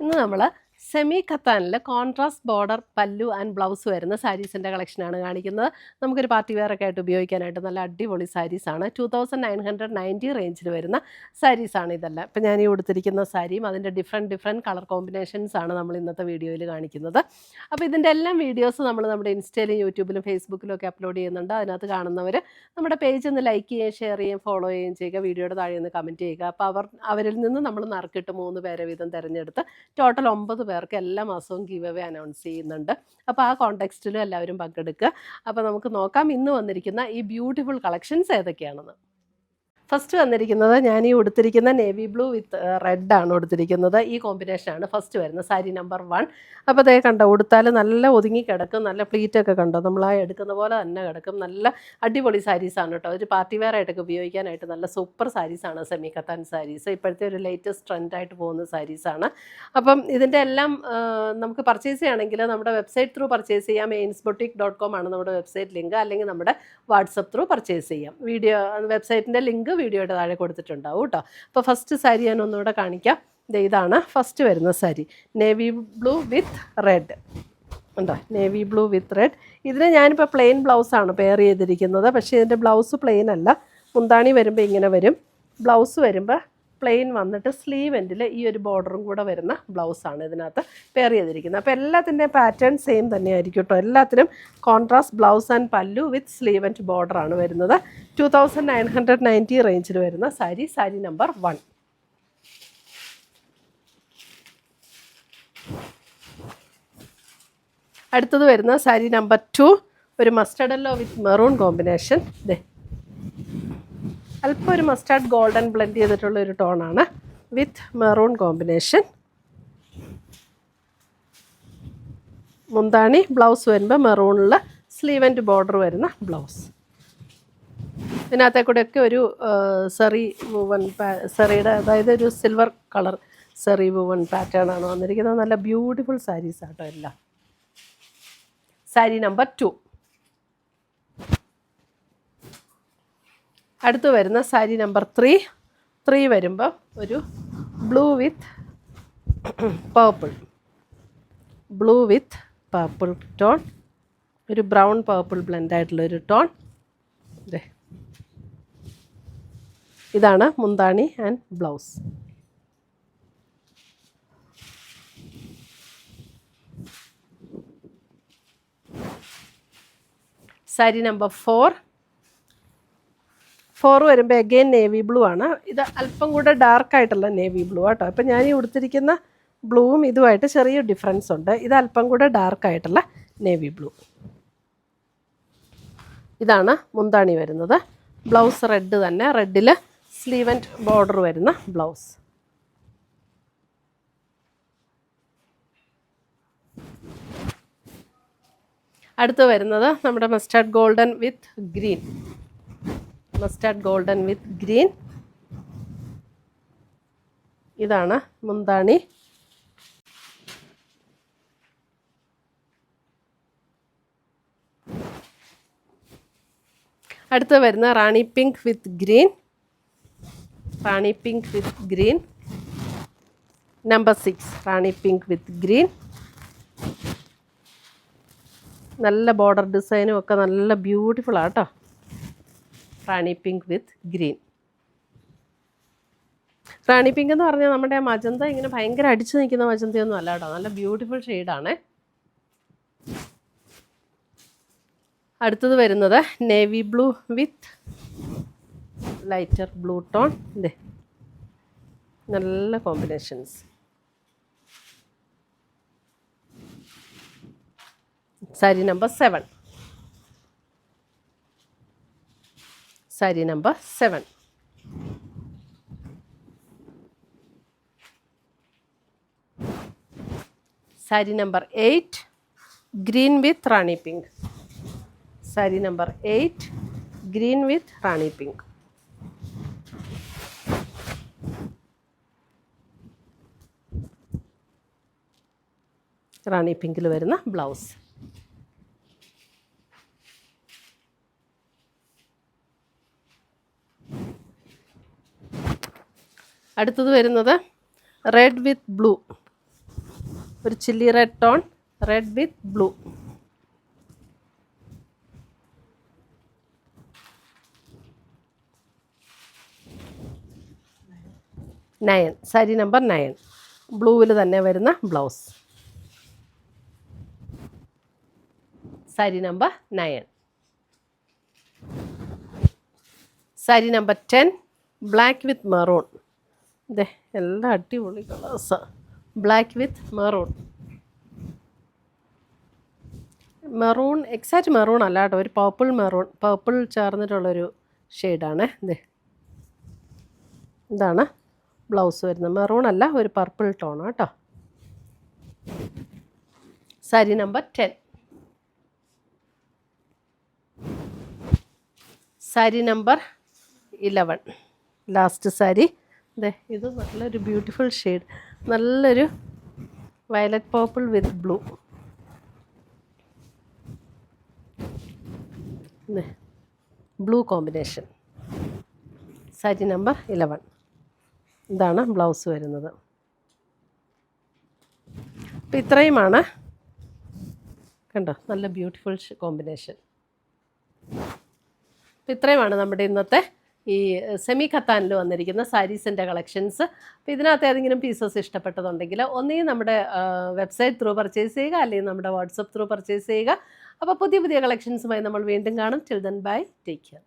ഇന്ന് നമ്മൾ semi കത്താനിൽ contrast border പല്ലു ആൻഡ് ബ്ലൗസ് വരുന്ന സാരീസിൻ്റെ കളക്ഷനാണ് കാണിക്കുന്നത്. നമുക്കൊരു പാർട്ടി വെയർ ഒക്കെ ആയിട്ട് ഉപയോഗിക്കാനായിട്ട് നല്ല അടിപൊളി സാരീസാണ്. 2990 റേഞ്ചിൽ വരുന്ന സാരീസാണ് ഇതെല്ലാം. ഇപ്പം ഞാൻ ഈ കൊടുത്തിരിക്കുന്ന സാരിയും അതിൻ്റെ ഡിഫറെൻറ്റ് കളർ കോമ്പിനേഷൻസ് ആണ് നമ്മൾ ഇന്നത്തെ വീഡിയോയിൽ കാണിക്കുന്നത്. അപ്പോൾ ഇതിൻ്റെ എല്ലാം വീഡിയോസ് നമ്മൾ നമ്മുടെ ഇൻസ്റ്റയിലും യൂട്യൂബിലും ഫേസ്ബുക്കിലും ഒക്കെ അപ്ലോഡ് ചെയ്യുന്നുണ്ട്. അതിനകത്ത് കാണുന്നവർ നമ്മുടെ പേജ് ഒന്ന് ലൈക്ക് ചെയ്യുകയും ഷെയർ ചെയ്യുകയും ഫോളോ ചെയ്യുകയും ചെയ്യുക. വീഡിയോയുടെ താഴെ ഒന്ന് കമൻറ്റ് ചെയ്യുക. അപ്പോൾ അവരിൽ നിന്ന് നമ്മൾ നറുക്കിട്ട് 3 പേരെ വീതം തിരഞ്ഞെടുത്ത് ടോട്ടൽ 9 പേർക്ക് എല്ലാ മാസവും ഗീവ് അവേ അനൗൺസ് ചെയ്യുന്നുണ്ട്. അപ്പോൾ ആ കോണ്ടെക്സ്റ്റിലും എല്ലാവരും പങ്കെടുക്കുക. അപ്പോൾ നമുക്ക് നോക്കാം ഇന്ന് വന്നിരിക്കുന്ന ഈ ബ്യൂട്ടിഫുൾ കളക്ഷൻസ് ഏതൊക്കെയാണെന്ന്. ഫസ്റ്റ് വന്നിരിക്കുന്നത് ഞാൻ ഈ ഉടുത്തിരിക്കുന്ന നേവി ബ്ലൂ വിത്ത് റെഡ് ആണ് ഉടുത്തിരിക്കുന്നത്. ഈ കോമ്പിനേഷനാണ് ഫസ്റ്റ് വരുന്നത്, സാരി നമ്പർ 1. അപ്പോൾ അതേ കണ്ടോ, ഉടുത്താൽ നല്ല ഒതുങ്ങി കിടക്കും, നല്ല പ്ലീറ്റൊക്കെ കണ്ടോ, നമ്മൾ ആ എടുക്കുന്ന പോലെ തന്നെ കിടക്കും. നല്ല അടിപൊളി സാരീസാണ് കേട്ടോ. ഒരു പാർട്ടി വെയർ ആയിട്ടൊക്കെ ഉപയോഗിക്കാനായിട്ട് നല്ല സൂപ്പർ സാരീസാണ് സെമി കത്താൻ സാരീസ്. ഇപ്പോഴത്തെ ഒരു ലേറ്റസ്റ്റ് ട്രെൻഡായിട്ട് പോകുന്ന സാരീസാണ്. അപ്പം ഇതിൻ്റെ എല്ലാം നമുക്ക് പർച്ചേസ് ചെയ്യുകയാണെങ്കിൽ നമ്മുടെ വെബ്സൈറ്റ് ത്രൂ പർച്ചേസ് ചെയ്യാം. ainsboutique.com ആണ് നമ്മുടെ വെബ്സൈറ്റ് ലിങ്ക്. അല്ലെങ്കിൽ നമ്മുടെ വാട്സപ്പ് ത്രൂ പർച്ചേസ് ചെയ്യാം. വെബ്സൈറ്റിൻ്റെ ലിങ്ക് വീഡിയോയുടെ താഴെ കൊടുത്തിട്ടുണ്ടാവും കേട്ടോ. അപ്പോൾ ഫസ്റ്റ് സാരി ഞാൻ ഒന്നുകൂടെ കാണിക്കാം. ഇതാണ് ഫസ്റ്റ് വരുന്ന sari, navy blue with red ഉണ്ടോ, നേവി ബ്ലൂ വിത്ത് റെഡ്. ഇതിന് ഞാനിപ്പോൾ പ്ലെയിൻ ബ്ലൗസാണ് പെയർ ചെയ്തിരിക്കുന്നത്. പക്ഷേ ഇതിൻ്റെ ബ്ലൗസ് പ്ലെയിൻ അല്ല, മുന്താണി വരുമ്പോൾ ഇങ്ങനെ വരും. ബ്ലൗസ് വരുമ്പോൾ പ്ലെയിൻ വന്നിട്ട് സ്ലീവ് എൻഡിൽ ഈ ഒരു ബോർഡറും കൂടെ വരുന്ന ബ്ലൗസാണ് ഇതിനകത്ത് പെയർ ചെയ്തിരിക്കുന്നത്. അപ്പോൾ എല്ലാത്തിൻ്റെ പാറ്റേൺ സെയിം തന്നെയായിരിക്കും കേട്ടോ. എല്ലാത്തിനും കോൺട്രാസ്റ്റ് ബ്ലൗസ് ആൻഡ് പല്ലു വിത്ത് സ്ലീവ് ആൻഡ് ബോർഡറാണ് വരുന്നത്. 2990 റേഞ്ചിൽ വരുന്ന സാരി, സാരി നമ്പർ 1. അടുത്തത് വരുന്ന സാരി നമ്പർ 2, ഒരു മസ്റ്റർഡ് യെല്ലോ വിത്ത് മെറൂൺ കോമ്പിനേഷൻ. അല്പം ഒരു മസ്റ്റാർഡ് ഗോൾഡൻ ബ്ലെൻഡ് ചെയ്തിട്ടുള്ള ഒരു ടോണാണ് വിത്ത് മെറൂൺ കോമ്പിനേഷൻ. മുന്താണി ബ്ലൗസ് വരുമ്പോൾ മെറൂണിൽ സ്ലീവ് ആൻഡ് ബോർഡർ വരുന്ന ബ്ലൗസ്. ഇതിനകത്തെ കൂടെയൊക്കെ ഒരു സെറി വുവൺ സെറിയുടെ, അതായത് ഒരു സിൽവർ കളർ സെറി വുവൺ പാറ്റേൺ ആണ് വന്നിരിക്കുന്നത്. നല്ല ബ്യൂട്ടിഫുൾ സാരീസ് ആട്ടോ എല്ലാം. സാരി നമ്പർ 2. അടുത്ത് വരുന്ന സാരി നമ്പർ 3 വരുമ്പോൾ ഒരു ബ്ലൂ വിത്ത് പേർപ്പിൾ, ബ്ലൂ വിത്ത് പേർപ്പിൾ ടോൺ, ഒരു ബ്രൗൺ പേർപ്പിൾ ബ്ലെൻഡായിട്ടുള്ളൊരു ടോൺ. ഇതാണ് മുന്താണി ആൻഡ് ബ്ലൗസ്. സാരി നമ്പർ 4 വരുമ്പോൾ അഗെയിൻ നേവി ബ്ലൂ ആണ്. ഇത് അല്പം കൂടെ ഡാർക്കായിട്ടുള്ള നേവി ബ്ലൂ ആട്ടോ. അപ്പം ഞാൻ ഈ ഉടുത്തിരിക്കുന്ന ബ്ലൂവും ഇതുമായിട്ട് ചെറിയ ഡിഫറൻസ് ഉണ്ട്. ഇത് അല്പം കൂടെ ഡാർക്കായിട്ടുള്ള നേവി ബ്ലൂ. ഇതാണ് മുന്താണി വരുന്നത്. ബ്ലൗസ് റെഡ് തന്നെ, റെഡിൽ സ്ലീവ് ആൻഡ് ബോർഡർ വരുന്ന ബ്ലൗസ്. അടുത്ത് വരുന്നത് നമ്മുടെ mustard golden with green, mustard golden with green. ഇതാണ് മുന്താണി. അടുത്ത് വരുന്ന rani pink with green, rani pink with green. Number 6 rani pink with green. നല്ല ബോർഡർ ഡിസൈനും ഒക്കെ നല്ല ബ്യൂട്ടിഫുൾ ആട്ടോ. Rani pink with green. Rani pink എന്ന് പറഞ്ഞാൽ നമ്മുടെ മജന്ത ഇങ്ങനെ ഭയങ്കര അടിച്ചു നിൽക്കുന്ന മജന്തയൊന്നും അല്ല കേട്ടോ, നല്ല ബ്യൂട്ടിഫുൾ ഷെയ്ഡാണ്. അടുത്തത് വരുന്നത് navy blue with lighter blue tone. നല്ല combinations. Sari number 7, sari number 7. Sari number 8, green with rani pink. Sari number 8, green with rani pink. Rani പിങ്കിൽ വരുന്ന ബ്ലൗസ്. അടുത്തത് വരുന്നത് റെഡ് വിത്ത് ബ്ലൂ, ഒരു chilli red tone, red with blue. Nine, sari number 9, ബ്ലൂവിൽ തന്നെ വരുന്ന blouse. Sari number 9. Sari number 10, black with maroon. ഇതേ എല്ലാം അടിപൊളി കളേഴ്സാണ്. Black with maroon. Maroon exact maroon അല്ല കേട്ടോ, ഒരു പർപ്പിൾ മെറൂൺ, പർപ്പിൾ ചേർന്നിട്ടുള്ളൊരു ഷെയ്ഡാണ്. ഇതാണ് ബ്ലൗസ് വരുന്നത്. മെറൂൺ അല്ല, ഒരു പർപ്പിൾ ടോണാണ് കേട്ടോ. Sari number 10. Sari number 11, last sari. ഇത് നല്ലൊരു ബ്യൂട്ടിഫുൾ ഷെയ്ഡ്, നല്ലൊരു വയലറ്റ് പർപ്പിൾ വിത്ത് blue. Blue combination. Sari number 11. ഇതാണ് ബ്ലൗസ് വരുന്നത്. അപ്പം ഇത്രയുമാണ്, കണ്ടോ, നല്ല ബ്യൂട്ടിഫുൾ കോമ്പിനേഷൻ. അപ്പം ഇത്രയുമാണ് നമ്മുടെ ഇന്നത്തെ ഈ സെമി ഖത്താനിൽ വന്നിരിക്കുന്ന സാരീസിൻ്റെ കളക്ഷൻസ്. അപ്പോൾ ഇതിനകത്ത് ഏതെങ്കിലും പീസസ് ഇഷ്ടപ്പെട്ടതുണ്ടെങ്കിൽ ഒന്നുകിൽ നമ്മുടെ വെബ്സൈറ്റ് ത്രൂ പർച്ചേസ് ചെയ്യുക, അല്ലെങ്കിൽ നമ്മുടെ വാട്സപ്പ് ത്രൂ പർച്ചേസ് ചെയ്യുക. അപ്പോൾ പുതിയ പുതിയ കളക്ഷൻസുമായി നമ്മൾ വീണ്ടും കാണും. Till then bye, take care.